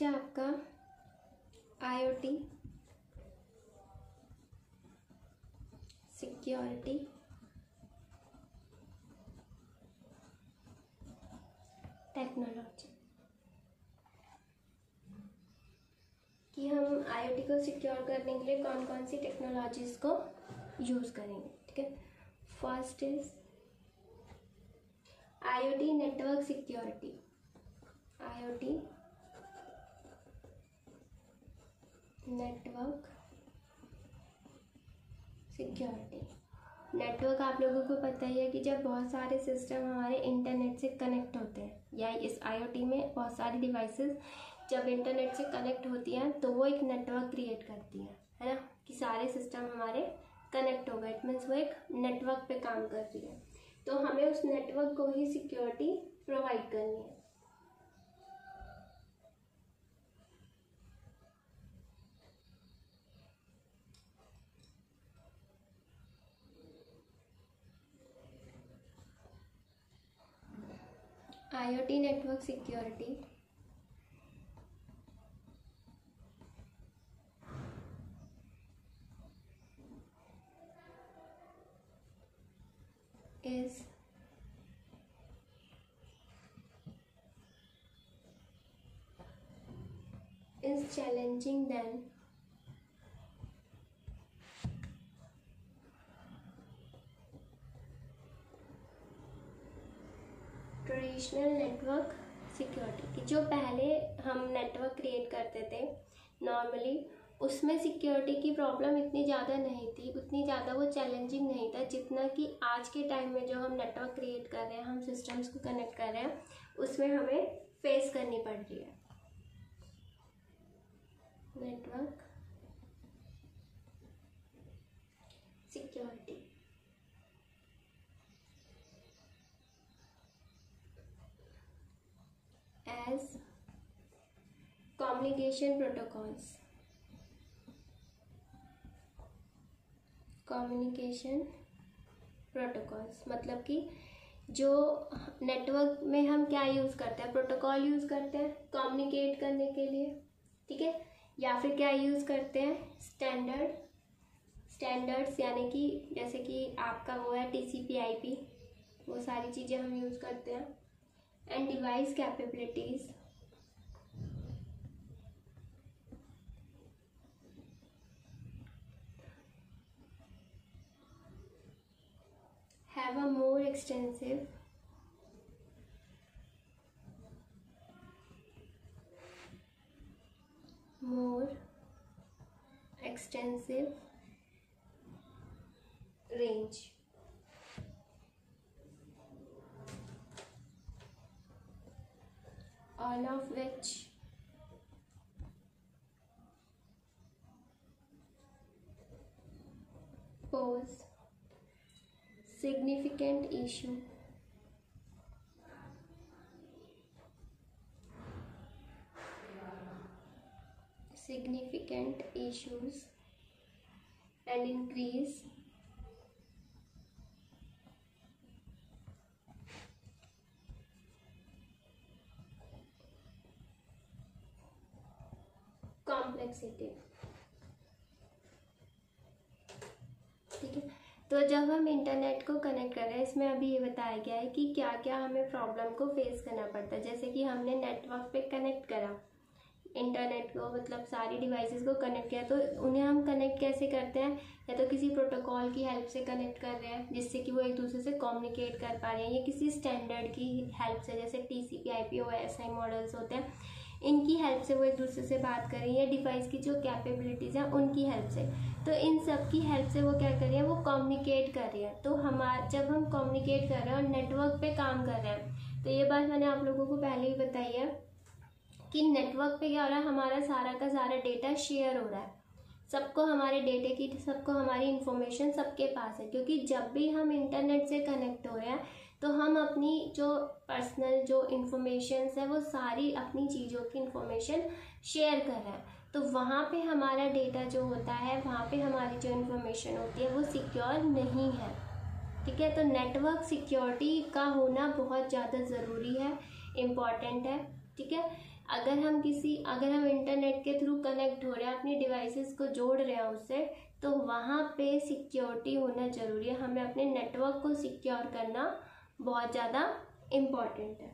Next है आपका IoT security technology, कि हम IoT को सिक्योर करने के लिए कौन कौन सी टेक्नोलॉजीज को यूज़ करेंगे। ठीक है, first is IoT network security. IoT network security. Network आप लोगों को पता ही है कि जब बहुत सारे सिस्टम हमारे इंटरनेट से कनेक्ट होते हैं, या इस IoT में बहुत सारी डिवाइसेस जब इंटरनेट से कनेक्ट होती हैं तो वो एक नेटवर्क क्रिएट करती हैं, है ना, कि सारे सिस्टम हमारे कनेक्ट हो गए। इट मीन्स वो एक नेटवर्क पे काम कर रही है, तो हमें उस नेटवर्क को ही सिक्योरिटी प्रोवाइड करनी है। IoT network security is challenging than traditional network security. कि जो पहले हम नेटवर्क क्रिएट करते थे नॉर्मली, उसमें सिक्योरिटी की प्रॉब्लम इतनी ज़्यादा नहीं थी, उतनी ज़्यादा वो चैलेंजिंग नहीं था जितना कि आज के टाइम में जो हम नेटवर्क क्रिएट कर रहे हैं, हम सिस्टम्स को कनेक्ट कर रहे हैं, उसमें हमें फेस करनी पड़ रही है। Network security as communication protocols। communication protocols मतलब कि जो नेटवर्क में हम क्या यूज़ करते हैं, प्रोटोकॉल यूज़ करते हैं कम्युनिकेट करने के लिए, ठीक है, या फिर क्या यूज़ करते हैं, स्टैंडर्ड्स, यानी कि जैसे कि आपका वो है TCP/IP, वो सारी चीज़ें हम यूज़ करते हैं। And device capabilities, have a more extensive range। all of which pose significant issues and increase complexity. ठीक है, तो जब हम इंटरनेट को कनेक्ट कर रहे हैं, इसमें अभी ये बताया गया है कि क्या क्या हमें प्रॉब्लम को फेस करना पड़ता है। जैसे कि हमने नेटवर्क पे कनेक्ट करा इंटरनेट को, मतलब सारी डिवाइसेस को कनेक्ट किया, तो उन्हें हम कनेक्ट कैसे करते हैं, या तो किसी प्रोटोकॉल की हेल्प से कनेक्ट कर रहे हैं जिससे कि वो एक दूसरे से कम्युनिकेट कर पा रहे हैं, या किसी स्टैंडर्ड की हेल्प से, जैसे TCP/IP OSI मॉडल्स होते हैं, इनकी हेल्प से वो एक दूसरे से बात कर रही है, डिवाइस की जो कैपेबिलिटीज़ हैं उनकी हेल्प से। तो इन सब की हेल्प से वो क्या कर रही है, वो कम्युनिकेट कर रही है। तो जब हम कम्युनिकेट कर रहे हैं और नेटवर्क पे काम कर रहे हैं, तो ये बात मैंने आप लोगों को पहले ही बताई है कि नेटवर्क पे क्या हो रहा है, हमारा सारा का सारा डेटा शेयर हो रहा है, सबको हमारे डेटे की, सबको हमारी इन्फॉर्मेशन सबके पास है। क्योंकि जब भी हम इंटरनेट से कनेक्ट हो रहे हैं तो हम अपनी जो पर्सनल जो इन्फॉर्मेशंस है, वो सारी अपनी चीज़ों की इन्फॉर्मेशन शेयर कर रहे हैं। तो वहाँ पे हमारा डेटा जो होता है, वहाँ पे हमारी जो इन्फॉर्मेशन होती है वो सिक्योर नहीं है। ठीक है, तो नेटवर्क सिक्योरिटी का होना बहुत ज़्यादा ज़रूरी है, इम्पॉर्टेंट है। ठीक है, अगर हम इंटरनेट के थ्रू कनेक्ट हो रहे हैं, अपनी डिवाइसेस को जोड़ रहे हैं उससे, तो वहाँ पे सिक्योरिटी होना ज़रूरी है। हमें अपने नेटवर्क को सिक्योर करना बहुत ज़्यादा इम्पॉर्टेंट है।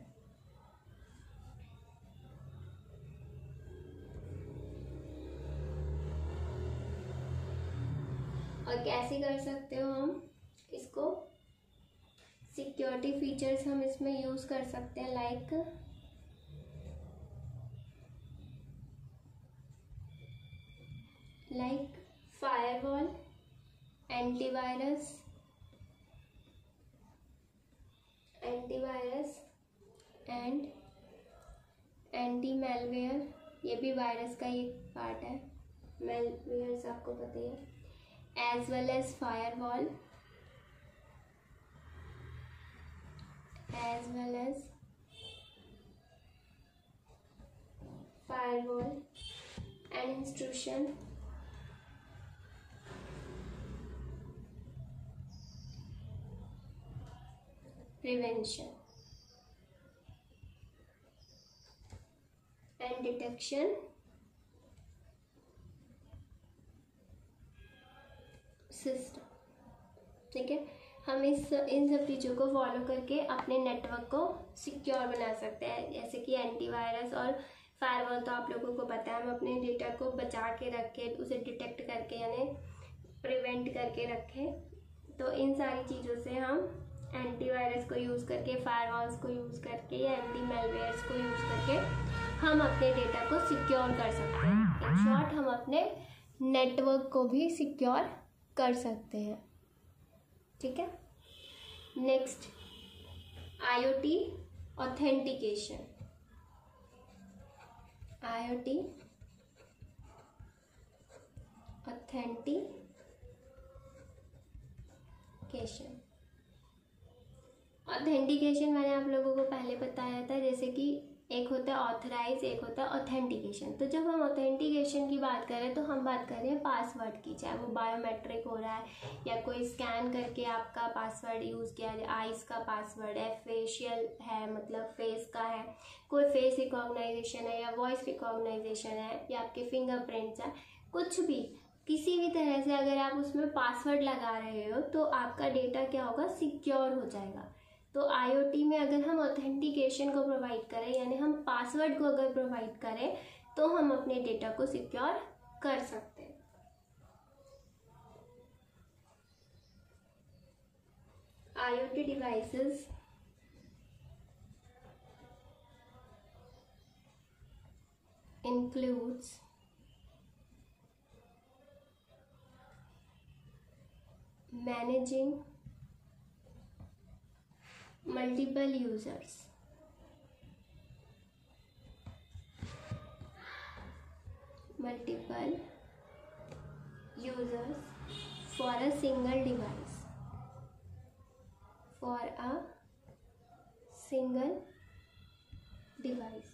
और कैसे कर सकते हो हम इसको, सिक्योरिटी फीचर्स हम इसमें यूज़ कर सकते हैं, like firewall, antivirus and anti malware, ये भी वायरस का ही पार्ट है, मेलवेयर्स आपको पता ही है, as well as firewall, and instruction prevention and detection system. ठीक है, हम इन सब चीज़ों को फॉलो करके अपने नेटवर्क को सिक्योर बना सकते हैं। जैसे कि एंटीवायरस और फायरवॉल तो आप लोगों को पता है, हम अपने डेटा को बचा के रखें, उसे डिटेक्ट करके यानी प्रिवेंट करके रखें। तो इन सारी चीज़ों से हम एंटीवायरस को यूज़ करके, फायरवॉल्स को यूज़ करके या एंटी मेलवेयर्स को यूज़ करके हम अपने डेटा को सिक्योर कर सकते हैं। इन शॉर्ट, हम अपने नेटवर्क को भी सिक्योर कर सकते हैं। ठीक है, next IoT authentication. IoT authentication मैंने आप लोगों को पहले बताया था, जैसे कि एक होता है ऑथराइज, एक होता है ऑथेंटिकेशन। तो जब हम ऑथेंटिकेशन की बात करें तो हम बात कर रहे हैं पासवर्ड की, चाहे वो बायोमेट्रिक हो रहा है या कोई स्कैन करके आपका पासवर्ड यूज़ किया जाए, आइज़ का पासवर्ड है, फेशियल है मतलब फेस का है, कोई फेस रिकॉग्नाइजेशन है या वॉइस रिकॉग्नाइजेशन है या आपके फिंगरप्रिंट्स है, कुछ भी किसी भी तरह से अगर आप उसमें पासवर्ड लगा रहे हो तो आपका डेटा क्या होगा, सिक्योर हो जाएगा। तो IoT में अगर हम ऑथेंटिकेशन को प्रोवाइड करें, यानी हम पासवर्ड को अगर प्रोवाइड करें, तो हम अपने डेटा को सिक्योर कर सकते हैं। IoT devices includes managing multiple users, for a single device,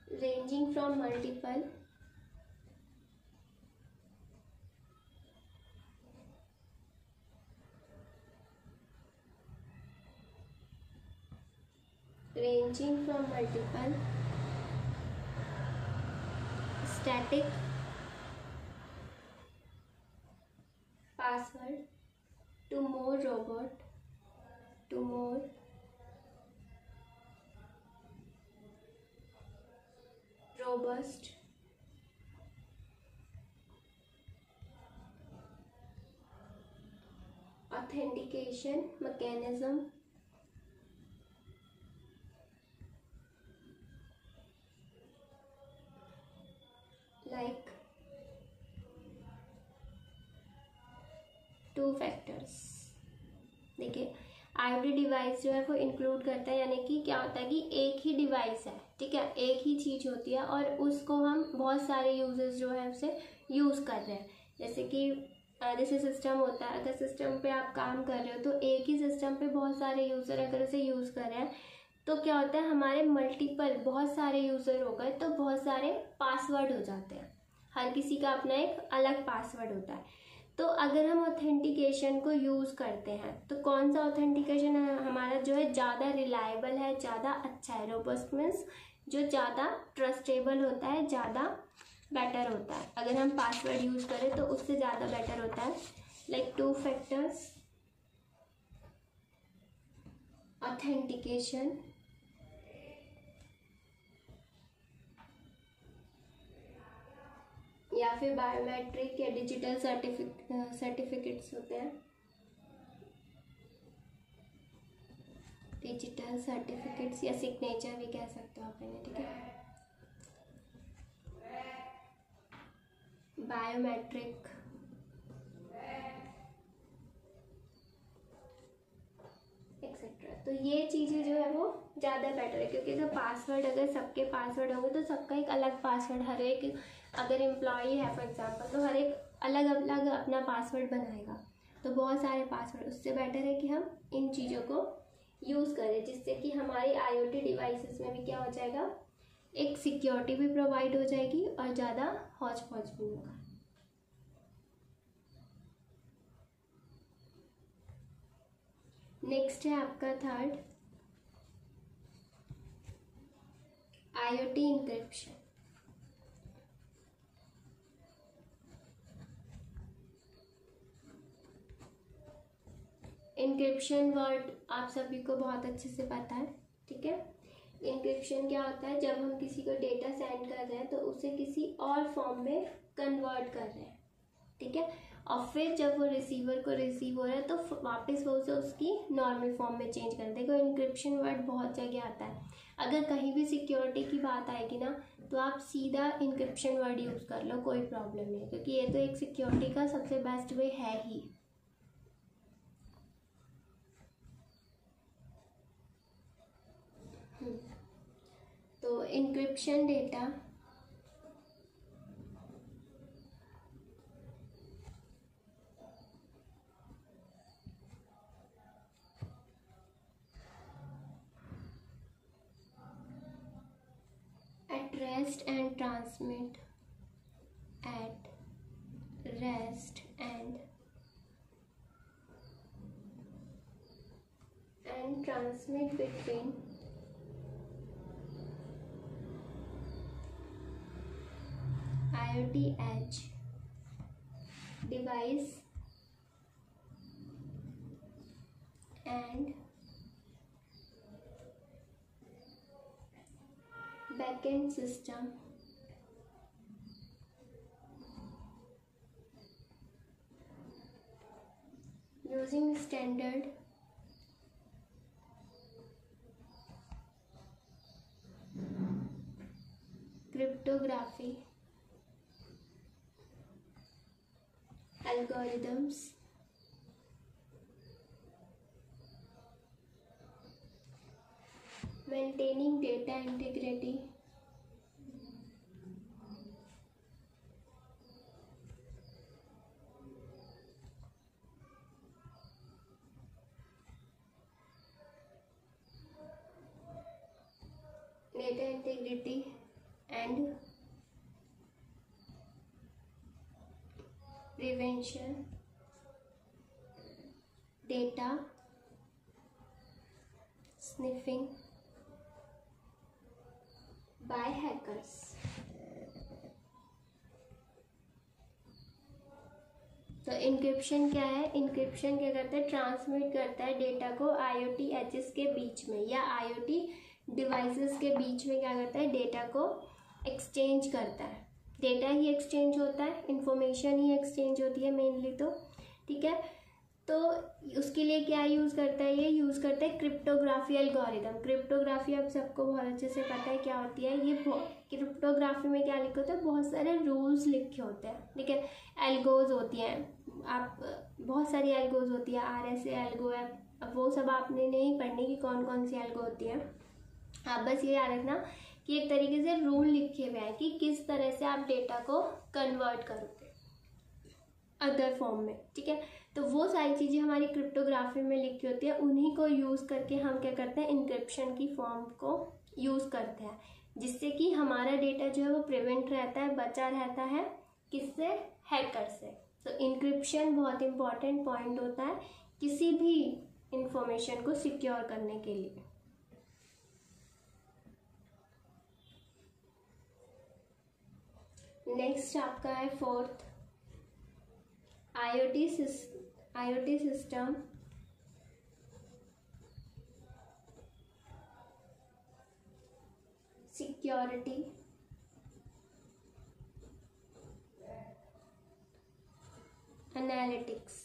ranging from multiple static password to more robust authentication mechanism like 2 factors। देखिए, IoT डिवाइस जो है वो इंक्लूड करता है, यानी कि क्या होता है कि एक ही डिवाइस है, ठीक है, एक ही चीज़ होती है और उसको हम बहुत सारे यूजर्स जो है उसे यूज़ कर रहे हैं। जैसे सिस्टम होता है, अगर सिस्टम पे आप काम कर रहे हो तो एक ही सिस्टम पे बहुत सारे यूज़र अगर उसे यूज़ कर रहे हैं तो क्या होता है, हमारे बहुत सारे यूज़र हो गए तो बहुत सारे पासवर्ड हो जाते हैं, हर किसी का अपना एक अलग पासवर्ड होता है। तो अगर हम ऑथेंटिकेशन को यूज़ करते हैं तो कौन सा ऑथेंटिकेशन हमारा जो है ज़्यादा रिलायबल है, ज़्यादा अच्छा है। रोबस्ट मीन्स जो ज़्यादा ट्रस्टेबल होता है, ज़्यादा बेटर होता है। अगर हम पासवर्ड यूज़ करें तो उससे ज़्यादा बेटर होता है। लाइक 2 फैक्टर्स ऑथेंटिकेशन या फिर बायोमेट्रिक या डिजिटल सर्टिफिकेट्स होते हैं, डिजिटल सर्टिफिकेट्स या सिग्नेचर भी कह सकते हो आप इन्हें, ठीक है। बायोमेट्रिक एक्सेट्रा, तो ये चीज़ें जो है वो ज़्यादा बेटर है, क्योंकि अगर पासवर्ड, अगर सबके पासवर्ड होंगे तो सबका एक अलग पासवर्ड, हर एक अगर एम्प्लॉई है फॉर एग्जांपल तो हर एक अलग अलग अपना पासवर्ड बनाएगा, तो बहुत सारे पासवर्ड। उससे बेटर है कि हम इन चीज़ों को यूज़ करें, जिससे कि हमारी IoT डिवाइसेस में भी क्या हो जाएगा, एक सिक्योरिटी भी प्रोवाइड हो जाएगी और ज़्यादा हौच पौच भी होगा। नेक्स्ट है आपका third, IoT encryption. Encryption word आप सभी को बहुत अच्छे से पता है, ठीक है। इंक्रिप्शन क्या होता है, जब हम किसी को डेटा सेंड कर रहे हैं तो उसे किसी और फॉर्म में कन्वर्ट कर रहे हैं, ठीक है, और फिर जब वो रिसीवर को रिसीव हो रहा है तो वापस वो उसे उसकी नॉर्मल फॉर्म में चेंज कर देगा। इंक्रिप्शन वर्ड बहुत जगह आता है। अगर कहीं भी सिक्योरिटी की बात आएगी ना तो आप सीधा इंक्रिप्शन वर्ड यूज़ कर लो, कोई प्रॉब्लम नहीं, क्योंकि ये तो एक सिक्योरिटी का सबसे बेस्ट वे है ही। तो encryption data at rest and transmit at rest and transmit between IoT edge device and backend system using standard cryptography algorithms maintaining data integrity and prevention data sniffing by hackers। तो encryption क्या है, encryption क्या करता है, transmit करता है data को IoT edges के बीच में या IoT डिवाइसेस के बीच में, क्या करता है, डेटा को एक्सचेंज करता है। डेटा ही एक्सचेंज होता है, इंफॉर्मेशन ही एक्सचेंज होती है मेनली, तो ठीक है। तो उसके लिए क्या यूज़ करता है, ये यूज़ करता है क्रिप्टोग्राफी एल्गोरिदम। क्रिप्टोग्राफी आप सबको बहुत अच्छे से पता है क्या होती है। ये क्रिप्टोग्राफी में क्या लिखे होते हैं, बहुत सारे रूल्स लिखे होते हैं, ठीक है। एल्गोज होती हैं, आप बहुत सारी एल्गोज होती है, RSA एल्गो है, अब वो सब आपने नहीं पढ़नी कि कौन कौन सी एल्गो होती है। आप बस ये याद रखना कि एक तरीके से रूल लिखे हुए हैं कि किस तरह से आप डेटा को कन्वर्ट करोगे अदर फॉर्म में, ठीक है। तो वो सारी चीज़ें हमारी क्रिप्टोग्राफी में लिखी होती है, उन्हीं को यूज़ करके हम क्या करते हैं, इंक्रिप्शन की फॉर्म को यूज़ करते हैं, जिससे कि हमारा डेटा जो है वो प्रिवेंट रहता है, बचा रहता है, किससे, हैकर से, तो इंक्रिप्शन बहुत इंपॉर्टेंट पॉइंट होता है किसी भी इंफॉर्मेशन को सिक्योर करने के लिए। नेक्स्ट आपका है fourth, IoT system security analytics.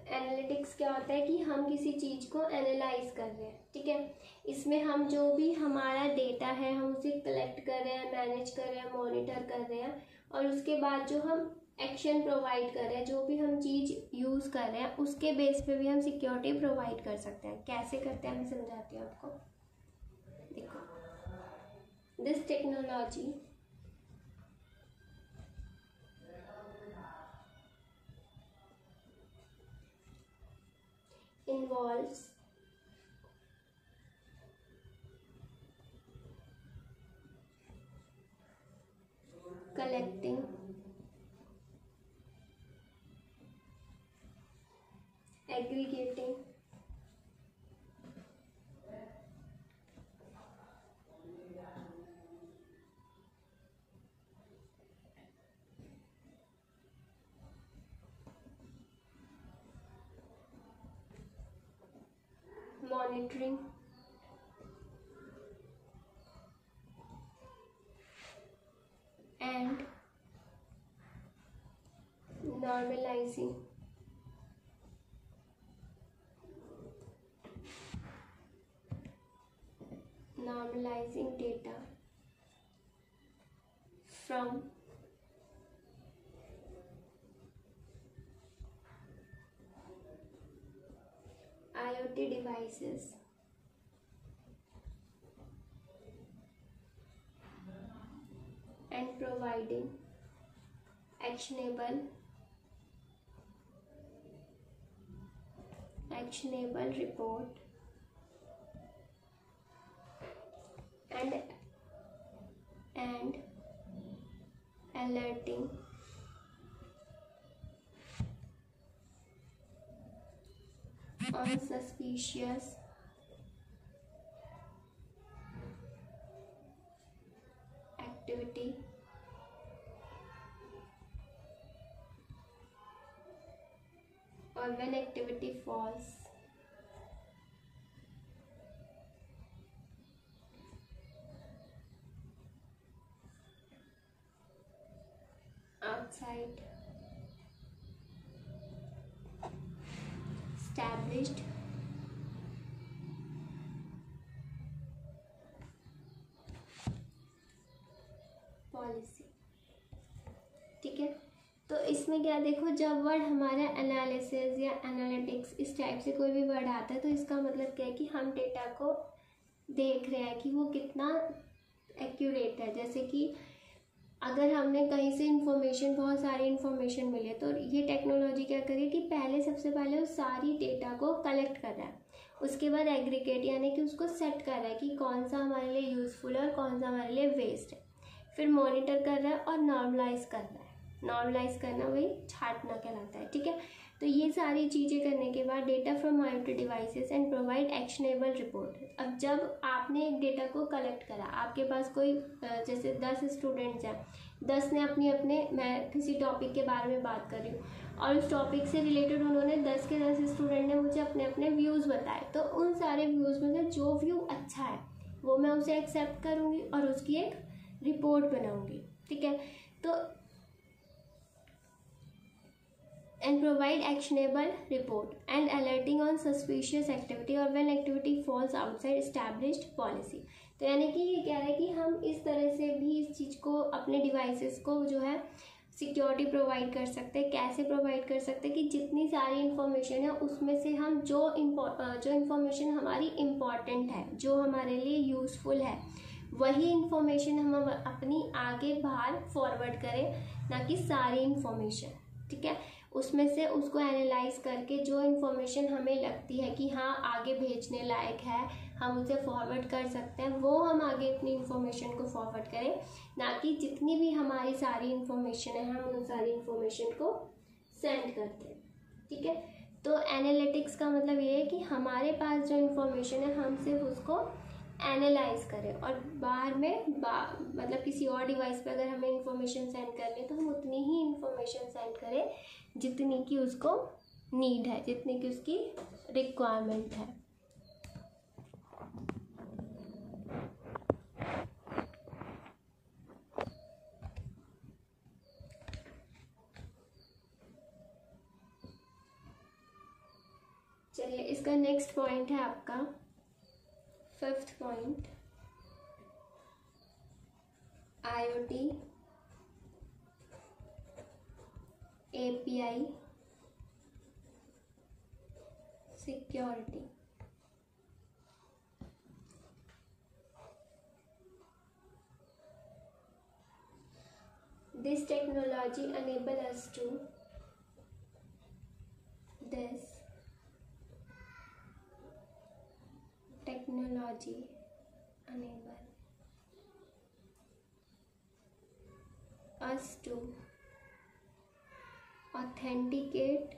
Analytics क्या होता है कि हम किसी चीज़ को एनालाइज कर रहे हैं, ठीक है। इसमें हम जो भी हमारा डेटा है हम उसे कलेक्ट कर रहे हैं, मैनेज कर रहे हैं, मॉनिटर कर रहे हैं, और उसके बाद जो हम एक्शन प्रोवाइड कर रहे हैं, जो भी हम चीज़ यूज़ कर रहे हैं उसके बेस पे भी हम सिक्योरिटी प्रोवाइड कर सकते हैं। कैसे करते हैं मैं समझाती हूँ आपको। देखो, this technology involves collecting, aggregating, monitoring, and normalizing data from IoT devices and providing actionable report and alerting on suspicious activity or when activity falls outside established policy, ठीक है। तो इसमें क्या देखो, जब वर्ड हमारा एनालिसिस या एनालिटिक्स इस टाइप से कोई भी वर्ड आता है तो इसका मतलब क्या है कि हम डेटा को देख रहे हैं कि वो कितना एक्यूरेट है। जैसे कि अगर हमने कहीं से बहुत सारी इन्फॉर्मेशन मिली है तो ये टेक्नोलॉजी क्या करेगी कि पहले सबसे पहले उस सारी डेटा को कलेक्ट कर रहा है, उसके बाद एग्रीगेट यानी कि उसको सेट कर रहा है कि कौन सा हमारे लिए यूज़फुल है और कौन सा हमारे लिए वेस्ट है, फिर मॉनिटर कर रहा है और नॉर्मलाइज कर रहा है। नॉर्मलाइज करना वही छांटना कहलाता है, ठीक है। तो ये सारी चीज़ें करने के बाद data from IoT devices and provide actionable report. अब जब आपने एक डेटा को कलेक्ट करा, आपके पास कोई जैसे 10 स्टूडेंट्स हैं, 10 ने अपने मैं किसी टॉपिक के बारे में बात कर रही हूँ और उस टॉपिक से रिलेटेड उन्होंने 10 के 10 स्टूडेंट ने मुझे अपने व्यूज़ बताए। तो उन सारे व्यूज़ में से जो व्यू अच्छा है वो मैं उसे एक्सेप्ट करूँगी और उसकी एक रिपोर्ट बनाऊँगी, ठीक है। तो and provide actionable report and alerting on suspicious activity or when activity falls outside established policy। तो यानी कि ये कह रहा है कि हम इस तरह से भी इस चीज़ को अपने डिवाइसेस को जो है सिक्योरिटी प्रोवाइड कर सकते हैं। कैसे प्रोवाइड कर सकते हैं कि जितनी सारी इन्फॉर्मेशन है उसमें से हम जो इन्फॉर्मेशन हमारी इम्पॉर्टेंट है, जो हमारे लिए यूज़फुल है, वही इन्फॉर्मेशन हम अपनी आगे बाहर फॉरवर्ड करें, ना कि सारी इन्फॉर्मेशन, ठीक है। उसमें से उसको एनालाइज करके जो इन्फॉर्मेशन हमें लगती है कि हाँ आगे भेजने लायक है, हम उसे फॉरवर्ड कर सकते हैं, वो हम आगे अपनी इन्फॉर्मेशन को फॉरवर्ड करें, ना कि जितनी भी हमारी सारी इन्फॉर्मेशन है हम उन सारी इन्फॉर्मेशन को सेंड करते हैं। ठीक है, तो एनालिटिक्स का मतलब ये है कि हमारे पास जो इन्फॉर्मेशन है हम सिर्फ उसको एनालाइज करें, और बाहर में मतलब किसी और डिवाइस पे अगर हमें इंफॉर्मेशन सेंड करनी है तो हम उतनी ही इंफॉर्मेशन सेंड करें जितनी की उसको नीड है, जितनी की उसकी रिक्वायरमेंट है। चलिए, इसका नेक्स्ट पॉइंट है आपका 5th point, IoT API security. This technology enable us to authenticate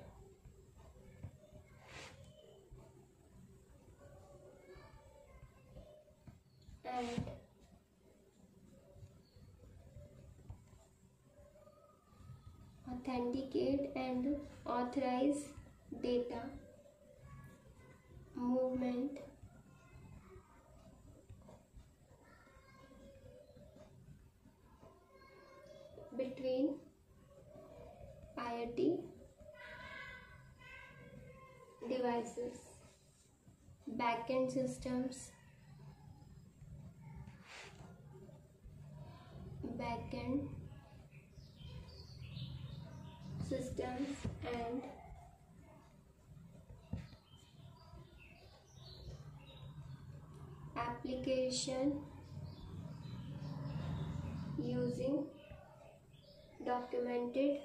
and authorize data movement between IoT devices, backend systems, and application using documented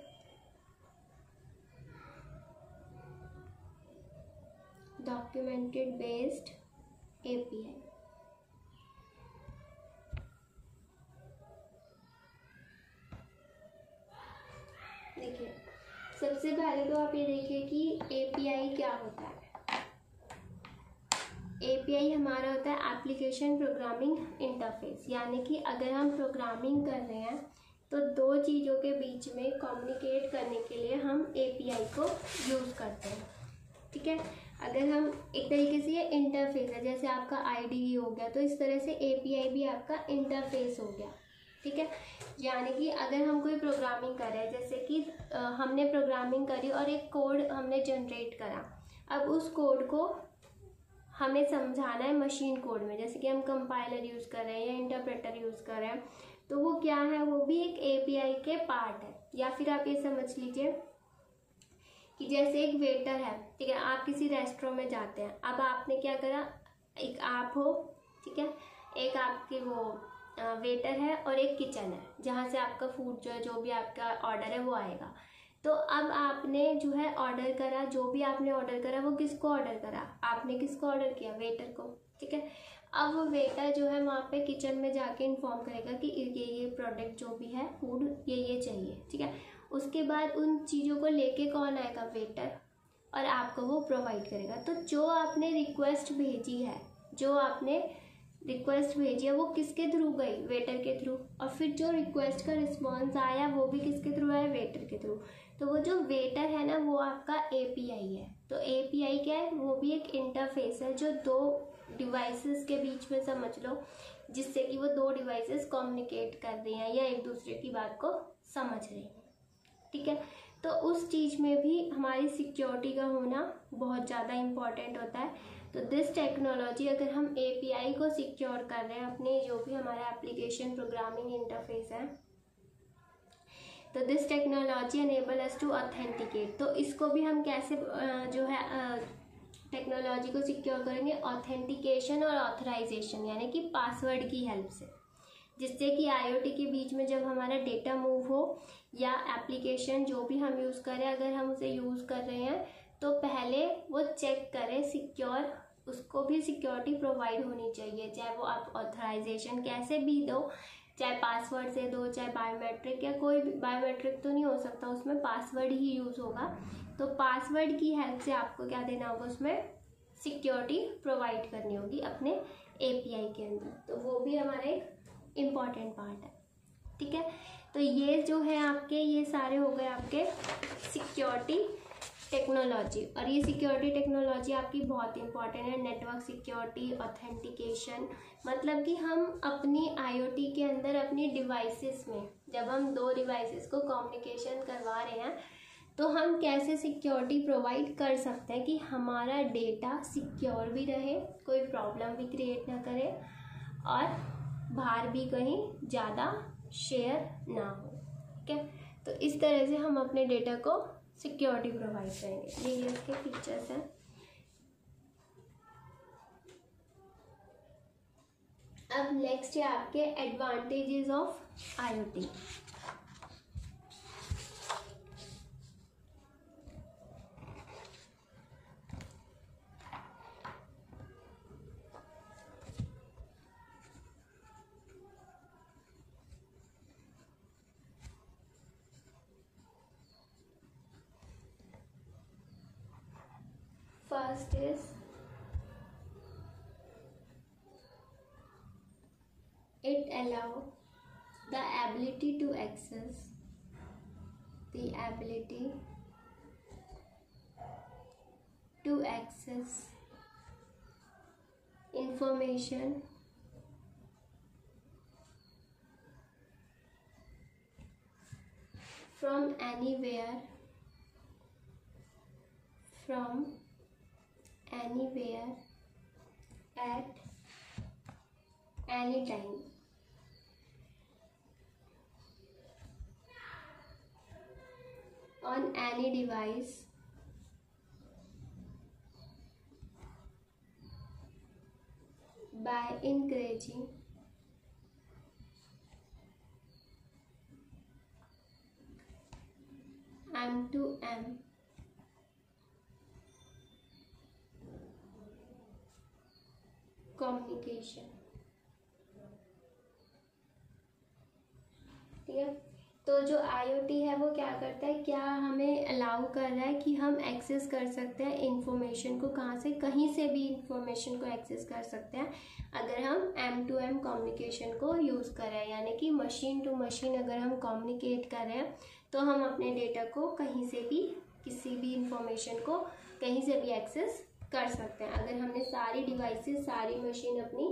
based API। देखिए, सबसे पहले तो आप ये देखिए कि API क्या होता है। API हमारा होता है एप्लीकेशन प्रोग्रामिंग इंटरफेस, यानी कि अगर हम प्रोग्रामिंग कर रहे हैं तो दो चीज़ों के बीच में कम्युनिकेट करने के लिए हम API को यूज़ करते हैं। ठीक है, अगर हम एक तरीके से ये इंटरफेस है, जैसे आपका IDE हो गया, तो इस तरह से API भी आपका इंटरफेस हो गया। ठीक है, यानी कि अगर हम कोई प्रोग्रामिंग कर रहे हैं, जैसे कि हमने प्रोग्रामिंग करी और एक कोड हमने जनरेट करा, अब उस कोड को हमें समझाना है मशीन कोड में, जैसे कि हम कंपाइलर यूज़ कर रहे हैं या इंटरप्रेटर यूज़ कर रहे हैं, तो वो क्या है, वो भी एक API के पार्ट है। या फिर आप ये समझ लीजिए कि जैसे एक वेटर है, ठीक है, आप किसी रेस्टोरेंट में जाते हैं, अब आपने क्या करा, एक आप हो, ठीक है, एक आपके वो वेटर है और एक किचन है जहाँ से आपका फूड जो भी आपका ऑर्डर है वो आएगा। तो अब आपने जो है ऑर्डर करा, जो भी आपने ऑर्डर करा वो किसको ऑर्डर करा, आपने किसको ऑर्डर किया, वेटर को। ठीक है, अब वो वेटर जो है वहाँ पे किचन में जाके इन्फॉर्म करेगा कि ये प्रोडक्ट जो भी है फूड ये चाहिए। ठीक है, उसके बाद उन चीज़ों को लेके कौन आएगा, वेटर, और आपको वो प्रोवाइड करेगा। तो जो आपने रिक्वेस्ट भेजी है, वो किसके थ्रू गई, वेटर के थ्रू, और फिर जो रिक्वेस्ट का रिस्पॉन्स आया वो भी किसके थ्रू आया, वेटर के थ्रू। तो वो जो वेटर है ना, वो आपका API है। तो API क्या है, वो भी एक इंटरफेस है जो दो डिवाइसेस के बीच में, समझ लो, जिससे कि वो दो डिवाइसेस कम्युनिकेट कर रही हैं या एक दूसरे की बात को समझ रही हैं। ठीक है, तो उस चीज़ में भी हमारी सिक्योरिटी का होना बहुत ज़्यादा इम्पॉर्टेंट होता है। तो दिस टेक्नोलॉजी, अगर हम API को सिक्योर कर रहे हैं, अपने जो भी हमारा एप्लीकेशन प्रोग्रामिंग इंटरफेस है, तो this technology enable us to authenticate. तो इसको भी हम कैसे जो है टेक्नोलॉजी को सिक्योर करेंगे, ऑथेंटिकेशन और ऑथराइजेशन, यानी कि पासवर्ड की हेल्प से। जिससे कि आईओटी के बीच में जब हमारा डेटा मूव हो या एप्लीकेशन जो भी हम यूज़ करें, अगर हम उसे यूज़ कर रहे हैं तो पहले वो चेक करें सिक्योर, उसको भी सिक्योरिटी प्रोवाइड होनी चाहिए, चाहे वो आप ऑथराइजेशन कैसे भी दो, चाहे पासवर्ड से दो, चाहे बायोमेट्रिक, या कोई भी बायोमेट्रिक तो नहीं हो सकता, उसमें पासवर्ड ही यूज़ होगा। तो पासवर्ड की हेल्प से आपको क्या देना होगा, उसमें सिक्योरिटी प्रोवाइड करनी होगी अपने एपीआई के अंदर। तो वो भी हमारा एक इम्पॉर्टेंट पार्ट है, ठीक है। तो ये जो है आपके, ये सारे हो गए आपके सिक्योरिटी टेक्नोलॉजी। और ये सिक्योरिटी टेक्नोलॉजी आपकी बहुत इंपॉर्टेंट है। नेटवर्क सिक्योरिटी, ऑथेंटिकेशन, मतलब कि हम अपनी आईओटी के अंदर अपनी डिवाइसेस में, जब हम दो डिवाइसेस को कम्युनिकेशन करवा रहे हैं तो हम कैसे सिक्योरिटी प्रोवाइड कर सकते हैं कि हमारा डेटा सिक्योर भी रहे, कोई प्रॉब्लम भी क्रिएट ना करे और बाहर भी कहीं ज़्यादा शेयर ना हो, ठीक है। तो इस तरह से हम अपने डेटा को सिक्योरिटी प्रोवाइड करेंगे। ये इसके फीचर्स हैं। अब नेक्स्ट है आपके advantages of IoT. First is it allows the ability to access information from anywhere at any time, on any device, by encouraging M2M communication, ठीक है। तो जो आईओटी है वो क्या करता है, क्या हमें अलाउ कर रहा है कि हम एक्सेस कर सकते हैं इंफॉर्मेशन को, कहाँ से, कहीं से भी इंफॉर्मेशन को एक्सेस कर सकते हैं अगर हम M2M कम्युनिकेशन को यूज़ कर रहे हैं, यानी कि मशीन टू मशीन अगर हम कम्युनिकेट कर रहे हैं तो हम अपने डेटा को कहीं से भी, किसी भी इंफॉर्मेशन को कहीं से भी एक्सेस कर सकते हैं अगर हमने सारी डिवाइसेस, सारी मशीन अपनी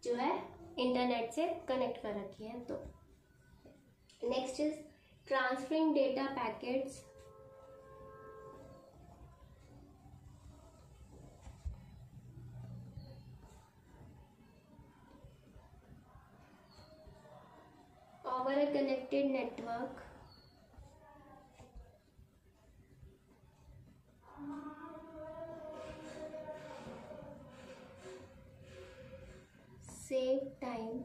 जो है इंटरनेट से कनेक्ट कर रखी है। तो next is transferring data packets over a connected network save time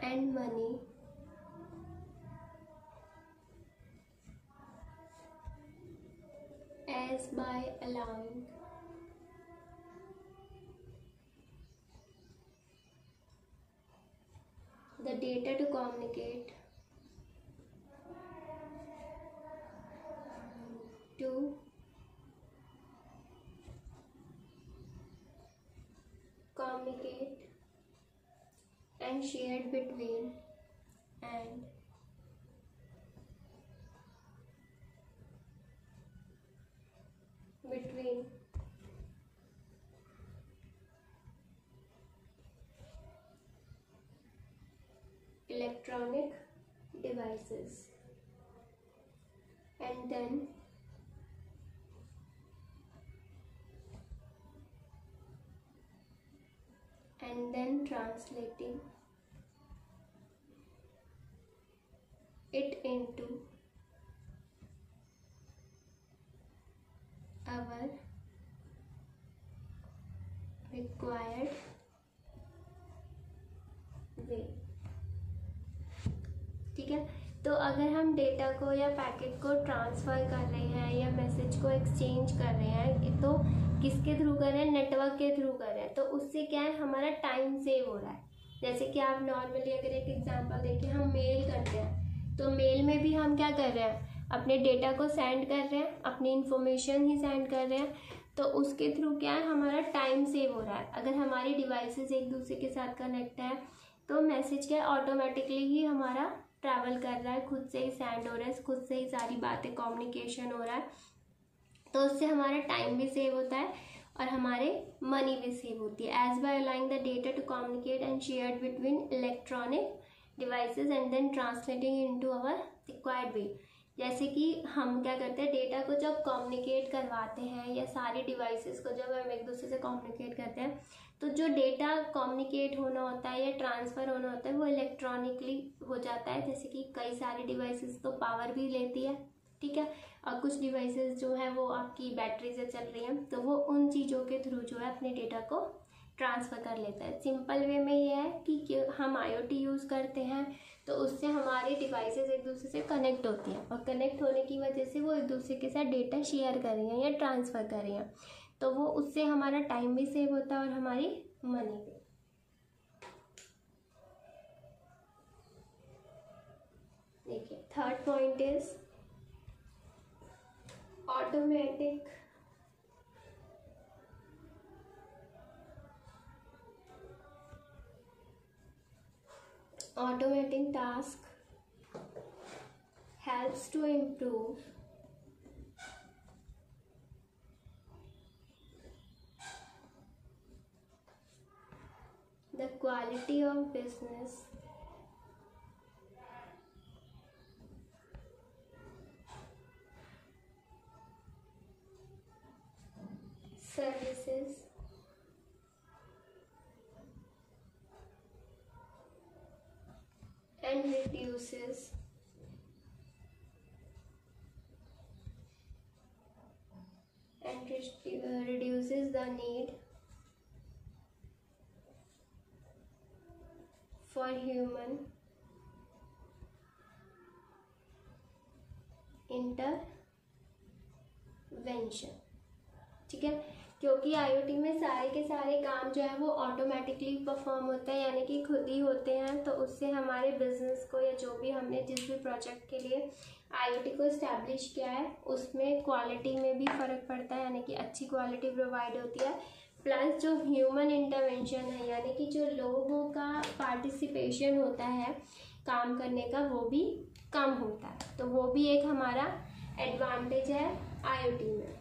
and money as by allowing the data to communicate to communicate and shared between electronic devices and then translating it into our required वे। ठीक है, तो अगर हम data को या packet को transfer कर रहे हैं या मैसेज को एक्सचेंज कर रहे हैं तो किसके थ्रू कर रहे हैं, नेटवर्क के थ्रू कर रहे हैं, तो उससे क्या है, हमारा टाइम सेव हो रहा है। जैसे कि आप नॉर्मली अगर एक एग्जांपल देखें, हम मेल करते हैं तो मेल में भी हम क्या कर रहे हैं, अपने डेटा को सेंड कर रहे हैं, अपनी इन्फॉर्मेशन ही सेंड कर रहे हैं, तो उसके थ्रू क्या है, हमारा टाइम सेव हो रहा है। अगर हमारी डिवाइसेस एक दूसरे के साथ कनेक्ट है तो मैसेज क्या ऑटोमेटिकली ही हमारा ट्रैवल कर रहा है, खुद से ही सेंड हो रहा है, खुद से ही सारी बातें कम्युनिकेशन हो रहा है, तो उससे हमारा टाइम भी सेव होता है और हमारे मनी भी सेव होती है। As by allowing the data to communicate and share between electronic devices and then translating into our required way. जैसे कि हम क्या करते हैं, डेटा को जब कम्युनिकेट करवाते हैं या सारी डिवाइसेस को जब हम एक दूसरे से कम्युनिकेट करते हैं, तो जो डेटा कम्युनिकेट होना होता है या ट्रांसफ़र होना होता है वो इलेक्ट्रॉनिकली हो जाता है। जैसे कि कई सारी डिवाइसेस तो पावर भी लेती है, ठीक है, और कुछ डिवाइसेस जो है वो आपकी बैटरी से चल रही हैं, तो वो उन चीज़ों के थ्रू जो है अपने डेटा को ट्रांसफ़र कर लेता है। सिंपल वे में ये है कि हम IoT यूज़ करते हैं तो उससे हमारी डिवाइसेस एक दूसरे से कनेक्ट होती हैं और कनेक्ट होने की वजह से वो एक दूसरे के साथ डेटा शेयर कर रही हैं या ट्रांसफ़र कर रही हैं, तो वो उससे हमारा टाइम भी सेव होता है और हमारी मनी भी। देखिए, third point is automating task helps to improve the quality of business services and reduces the need for human intervention। ठीक है, क्योंकि IoT में सारे के सारे काम जो है वो ऑटोमेटिकली परफॉर्म होते हैं, यानी कि खुद ही होते हैं, तो उससे हमारे बिजनेस को या जो भी हमने जिस भी प्रोजेक्ट के लिए IoT को इस्टेब्लिश किया है उसमें क्वालिटी में भी फ़र्क पड़ता है, यानी कि अच्छी क्वालिटी प्रोवाइड होती है, प्लस जो ह्यूमन इंटरवेंशन है यानी कि जो लोगों का पार्टिसिपेशन होता है काम करने का वो भी कम होता है, तो वो भी एक हमारा एडवांटेज है IoT में।